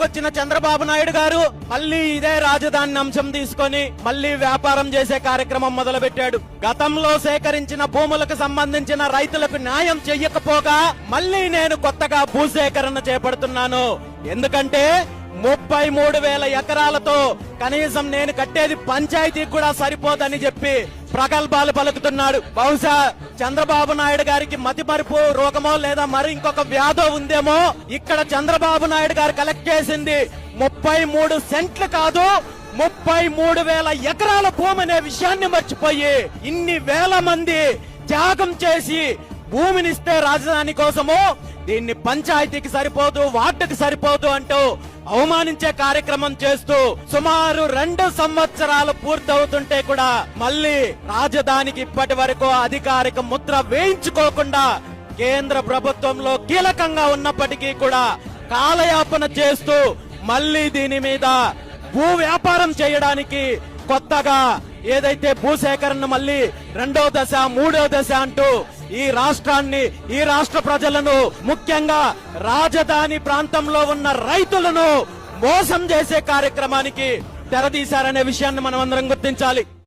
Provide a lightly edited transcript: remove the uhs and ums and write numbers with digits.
వచ్చిన చంద్రబాబు నాయుడు గారు మళ్ళీ ఇదే రాజధాని అంశం తీసుకొని మళ్ళీ వ్యాపారం చేసే కార్యక్రమం మొదలుపెట్టాడు. గతంలో సేకరించిన భూములకు సంబంధించిన రైతులకు న్యాయం చెయ్యకపోగా మళ్ళీ నేను కొత్తగా భూసేకరణ చేపడుతున్నాను. ఎందుకంటే 33,000 ఎకరాలతో కనీసం నేను కట్టేది పంచాయతీకి కూడా సరిపోదని చెప్పి ప్రగల్భాలు పలుకుతున్నాడు. బహుశా చంద్రబాబు నాయుడు గారికి మతిమరుపు రోగమో లేదా మరి ఇంకొక వ్యాధో ఉందేమో. ఇక్కడ చంద్రబాబు నాయుడు గారు కలెక్ట్ చేసింది 33 సెంట్లు కాదు, 33,000 ఎకరాల భూమి అనే విషయాన్ని మర్చిపోయి ఇన్ని వేల మంది త్యాగం చేసి భూమినిస్తే రాజధాని కోసము దీన్ని పంచాయతీకి సరిపోదు, వార్డుకి సరిపోదు అంటూ అవమానించే కార్యక్రమం చేస్తూ సుమారు 2 సంవత్సరాలు పూర్తవుతుంటే కూడా మళ్ళీ రాజధానికి ఇప్పటి వరకు అధికారిక ముద్ర వేయించుకోకుండా కేంద్ర ప్రభుత్వంలో కీలకంగా ఉన్నప్పటికీ కూడా కాలయాపన చేస్తూ మళ్ళీ దీని మీద భూ వ్యాపారం చేయడానికి కొత్తగా ఏదైతే భూసేకరణ మళ్ళీ 2వ దశ 3వ దశ అంటూ ఈ రాష్ట్రాన్ని, ఈ రాష్ట్ర ప్రజలను, ముఖ్యంగా రాజధాని ప్రాంతంలో ఉన్న రైతులను మోసం చేసే కార్యక్రమానికి తెరదీశారనే విషయాన్ని మనం అందరం గుర్తించాలి.